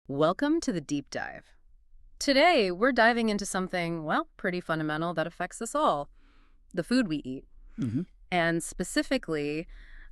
Welcome to the deep dive. Today, we're diving into something, well, pretty fundamental that affects us all, the food we eat. hmm And specifically,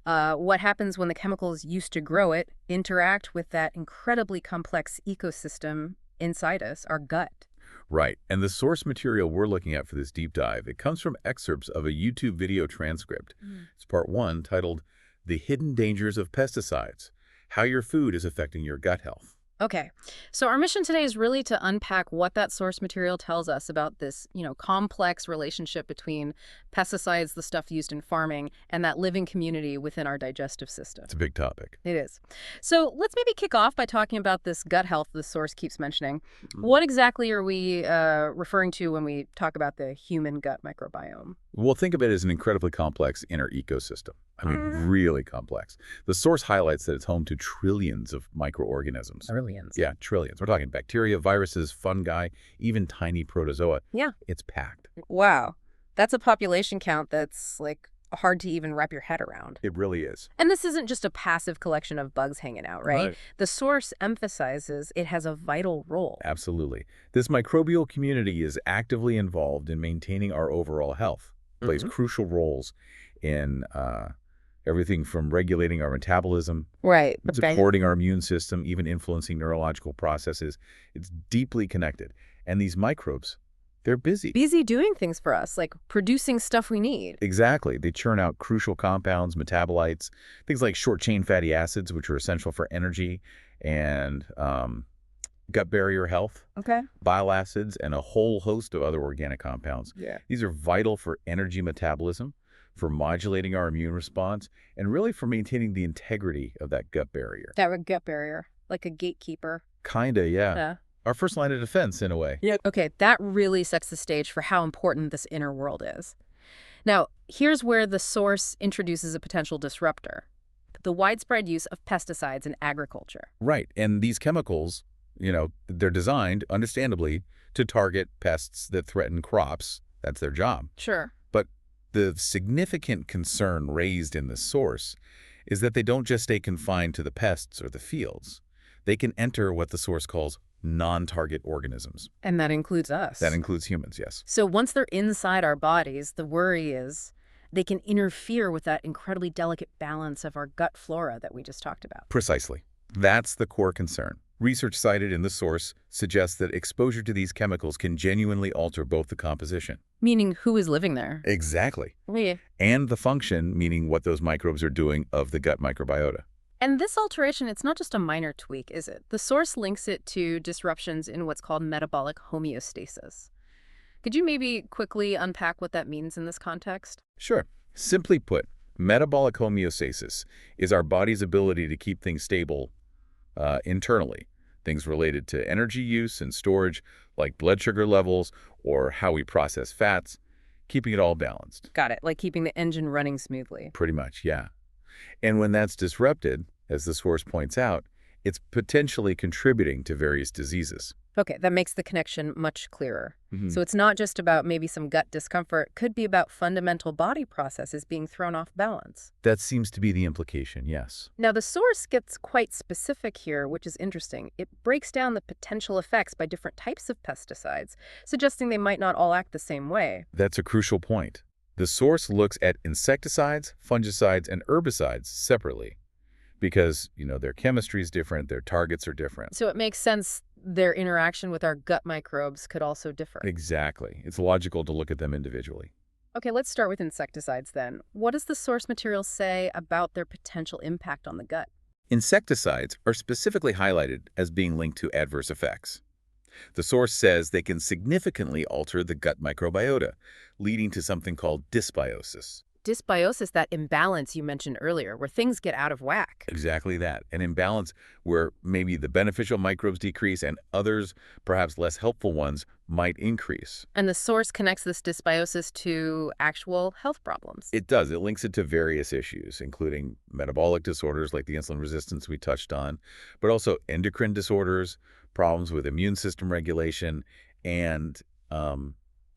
what happens when the chemicals used to grow it interact with that incredibly complex ecosystem inside us, our gut. Right. And the source material we're looking at for this deep dive, it comes from excerpts of a YouTube video transcript. It's part one titled The Hidden Dangers of Pesticides, How Your Food is Affecting Your Gut Health. Okay, so our mission today is really to unpack what that source material tells us about this, complex relationship between pesticides, the stuff used in farming, and that living community within our digestive system. It's a big topic. It is. So let's maybe kick off by talking about this gut health the source keeps mentioning. Mhm. What exactly are we referring to when we talk about the human gut microbiome? Well, think of it as an incredibly complex inner ecosystem. I mean, really complex. The source highlights that it's home to trillions of microorganisms. Trillions. Yeah, trillions. We're talking bacteria, viruses, fungi, even tiny protozoa. Yeah. It's packed. Wow. That's a population count that's like hard to even wrap your head around. It really is. And this isn't just a passive collection of bugs hanging out, right? Right. The source emphasizes it has a vital role. Absolutely. This microbial community is actively involved in maintaining our overall health, plays crucial roles in everything from regulating our metabolism, Right. supporting our immune system, even influencing neurological processes. It's deeply connected. And these microbes, they're busy. Busy doing things for us, like producing stuff we need. Exactly. They churn out crucial compounds, metabolites, things like short-chain fatty acids, which are essential for energy and gut barrier health, Okay. bile acids, and a whole host of other organic compounds. Yeah. These are vital for energy metabolism, for modulating our immune response, and really for maintaining the integrity of that gut barrier. That gut barrier, like a gatekeeper. Kinda, yeah. Yeah. Our first line of defense, in a way. Yeah. Okay, that really sets the stage for how important this inner world is. Now, here's where the source introduces a potential disruptor: the widespread use of pesticides in agriculture. Right. And these chemicals, they're designed, understandably, to target pests that threaten crops. That's their job. Sure. But the significant concern raised in the source is that they don't just stay confined to the pests or the fields. They can enter what the source calls non-target organisms. And that includes us. That includes humans, yes. So once they're inside our bodies, the worry is they can interfere with that incredibly delicate balance of our gut flora that we just talked about. Precisely. That's the core concern. Research cited in the source suggests that exposure to these chemicals can genuinely alter both the composition. Meaning who is living there? Exactly. Yeah. And the function, meaning what those microbes are doing, of the gut microbiota. And this alteration, it's not just a minor tweak, is it? The source links it to disruptions in what's called metabolic homeostasis. Could you maybe quickly unpack what that means in this context? Sure. Simply put, metabolic homeostasis is our body's ability to keep things stable internally. Things related to energy use and storage, like blood sugar levels or how we process fats, keeping it all balanced. Got it. Like keeping the engine running smoothly. Pretty much, yeah. And when that's disrupted, as the source points out, it's potentially contributing to various diseases. Okay, that makes the connection much clearer. Mhm. So it's not just about maybe some gut discomfort. It could be about fundamental body processes being thrown off balance. That seems to be the implication, yes. Now, the source gets quite specific here, which is interesting. It breaks down the potential effects by different types of pesticides, suggesting they might not all act the same way. That's a crucial point. The source looks at insecticides, fungicides, and herbicides separately because, their chemistry is different, their targets are different. So it makes sense their interaction with our gut microbes could also differ. Exactly. It's logical to look at them individually. Okay, let's start with insecticides then. What does the source material say about their potential impact on the gut? Insecticides are specifically highlighted as being linked to adverse effects. The source says they can significantly alter the gut microbiota, leading to something called dysbiosis. Dysbiosis, that imbalance you mentioned earlier, where things get out of whack. Exactly that. An imbalance where maybe the beneficial microbes decrease and others, perhaps less helpful ones, might increase. And the source connects this dysbiosis to actual health problems. It does. It links it to various issues, including metabolic disorders like the insulin resistance we touched on, but also endocrine disorders, problems with immune system regulation, and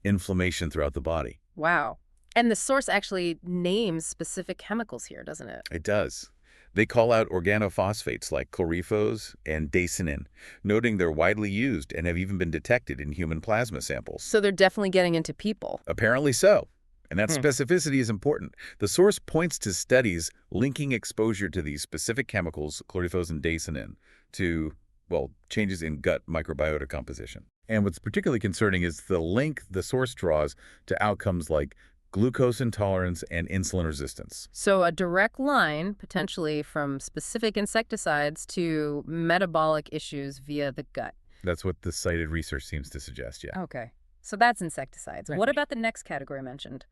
inflammation throughout the body. Wow. And the source actually names specific chemicals here, doesn't it? It does. They call out organophosphates like chlorifos and dacenin, noting they're widely used and have even been detected in human plasma samples. So they're definitely getting into people. Apparently so. And that Hmm. specificity is important. The source points to studies linking exposure to these specific chemicals, chlorifos and dacenin, to, well, changes in gut microbiota composition. And what's particularly concerning is the link the source draws to outcomes like glucose intolerance and insulin resistance. So a direct line, potentially from specific insecticides to metabolic issues via the gut. That's what the cited research seems to suggest, yeah. Okay. So that's insecticides. Right. What about the next category mentioned?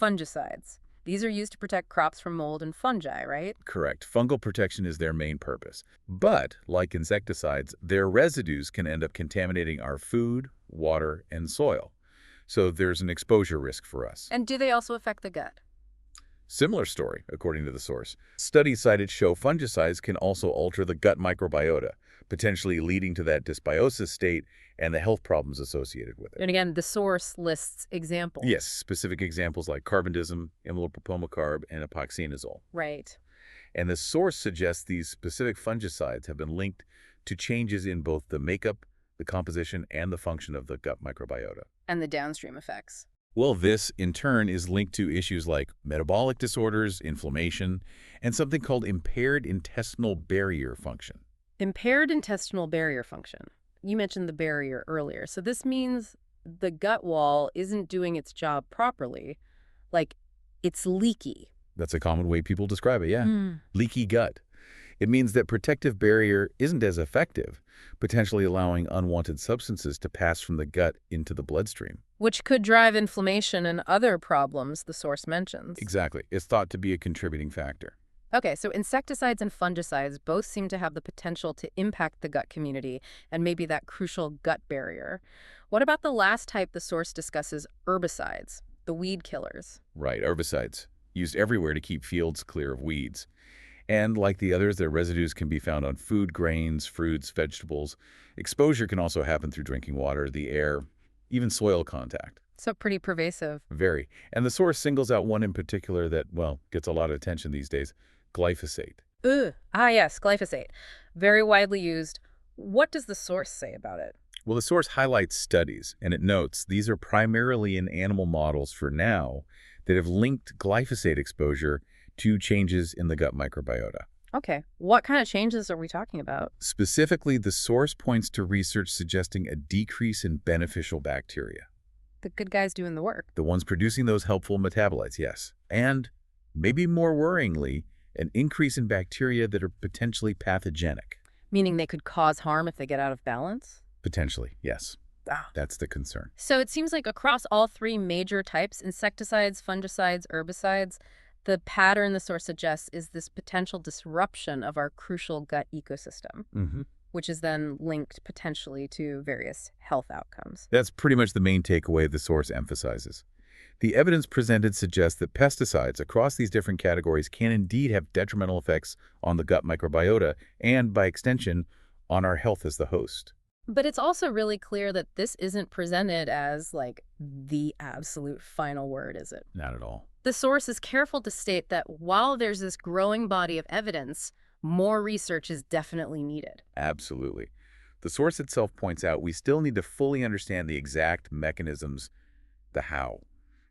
Fungicides. These are used to protect crops from mold and fungi, right? Correct. Fungal protection is their main purpose. But, like insecticides, their residues can end up contaminating our food, water, and soil. So there's an exposure risk for us. And do they also affect the gut? Similar story, according to the source. Studies cited show fungicides can also alter the gut microbiota, potentially leading to that dysbiosis state and the health problems associated with it. And again, the source lists examples. Yes, specific examples like carbendism, imidacloprid, and epoxyinazole. Right. And the source suggests these specific fungicides have been linked to changes in both the makeup, the composition, and the function of the gut microbiota. And the downstream effects. Well, this, in turn, is linked to issues like metabolic disorders, inflammation, and something called impaired intestinal barrier function. Impaired intestinal barrier function. You mentioned the barrier earlier. So this means the gut wall isn't doing its job properly. Like, it's leaky. That's a common way people describe it, yeah. Mm. Leaky gut. It means that protective barrier isn't as effective, potentially allowing unwanted substances to pass from the gut into the bloodstream. Which could drive inflammation and other problems the source mentions. Exactly. It's thought to be a contributing factor. Okay, so insecticides and fungicides both seem to have the potential to impact the gut community and maybe that crucial gut barrier. What about the last type the source discusses, herbicides, the weed killers? Right, herbicides, used everywhere to keep fields clear of weeds. And like the others, their residues can be found on food grains, fruits, vegetables. Exposure can also happen through drinking water, the air, even soil contact. So pretty pervasive. Very. And the source singles out one in particular that, well, gets a lot of attention these days, glyphosate. Ugh. Ah, yes, glyphosate. Very widely used. What does the source say about it? Well, the source highlights studies, and it notes these are primarily in animal models for now that have linked glyphosate exposure to changes in the gut microbiota. Okay, what kind of changes are we talking about? Specifically, the source points to research suggesting a decrease in beneficial bacteria. The good guys doing the work. The ones producing those helpful metabolites, yes. And, maybe more worryingly, an increase in bacteria that are potentially pathogenic. Meaning they could cause harm if they get out of balance? Potentially, yes. Ah. That's the concern. So it seems like across all three major types, insecticides, fungicides, herbicides, the pattern the source suggests is this potential disruption of our crucial gut ecosystem, which is then linked potentially to various health outcomes. That's pretty much the main takeaway the source emphasizes. The evidence presented suggests that pesticides across these different categories can indeed have detrimental effects on the gut microbiota and, by extension, on our health as the host. But it's also really clear that this isn't presented as, like, the absolute final word, is it? Not at all. The source is careful to state that while there's this growing body of evidence, more research is definitely needed. Absolutely. The source itself points out we still need to fully understand the exact mechanisms, the how.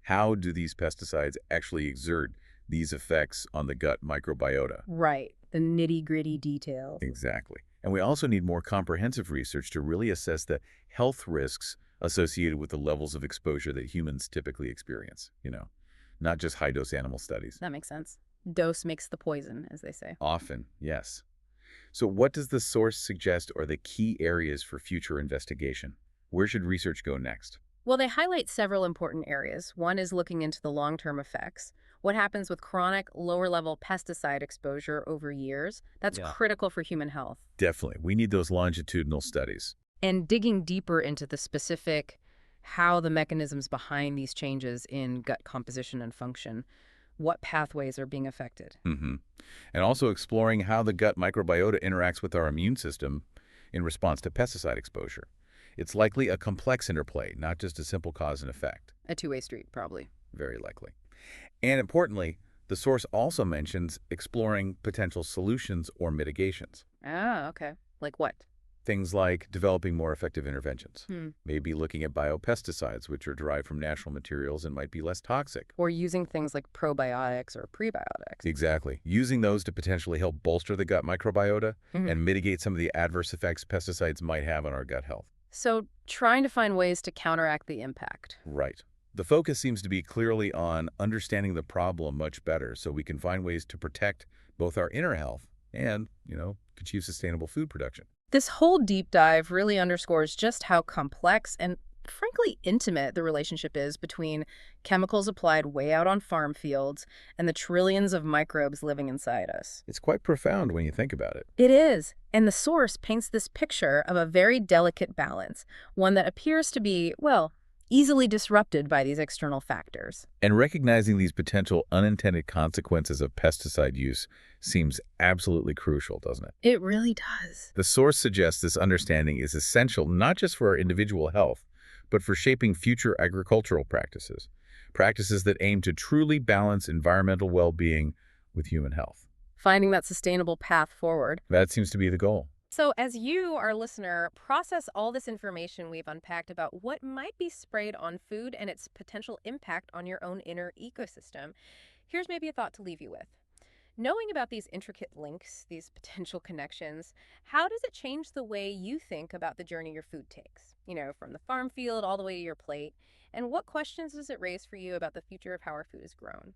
How do these pesticides actually exert these effects on the gut microbiota? Right. The nitty-gritty details. Exactly. And we also need more comprehensive research to really assess the health risks associated with the levels of exposure that humans typically experience, not just high-dose animal studies. That makes sense. Dose makes the poison, as they say. Often, yes. So what does the source suggest are the key areas for future investigation? Where should research go next? Well, they highlight several important areas. One is looking into the long-term effects. What happens with chronic, lower-level pesticide exposure over years? That's critical for human health. Definitely. We need those longitudinal studies. And digging deeper into the specific how the mechanisms behind these changes in gut composition and function, what pathways are being affected. And also exploring how the gut microbiota interacts with our immune system in response to pesticide exposure. It's likely a complex interplay, not just a simple cause and effect. A two-way street, probably. Very likely. And importantly, The source also mentions exploring potential solutions or mitigations. Ah, okay. Like what? Things like developing more effective interventions, Hmm. maybe looking at biopesticides, which are derived from natural materials and might be less toxic. Or using things like probiotics or prebiotics. Exactly. Using those to potentially help bolster the gut microbiota Mhm. and mitigate some of the adverse effects pesticides might have on our gut health. So, trying to find ways to counteract the impact. Right. The focus seems to be clearly on understanding the problem much better so we can find ways to protect both our inner health and, achieve sustainable food production. This whole deep dive really underscores just how complex and frankly intimate the relationship is between chemicals applied way out on farm fields and the trillions of microbes living inside us. It's quite profound when you think about it. It is, and the source paints this picture of a very delicate balance, one that appears to be, well, easily disrupted by these external factors. And recognizing these potential unintended consequences of pesticide use seems absolutely crucial, doesn't it? It really does. The source suggests this understanding is essential not just for our individual health, but for shaping future agricultural practices, practices that aim to truly balance environmental well-being with human health. Finding that sustainable path forward. That seems to be the goal. So, As you, our listener, process all this information we've unpacked about what might be sprayed on food and its potential impact on your own inner ecosystem, here's maybe a thought to leave you with. Knowing about these intricate links, these potential connections, how does it change the way you think about the journey your food takes? From the farm field all the way to your plate. And what questions does it raise for you about the future of how our food is grown?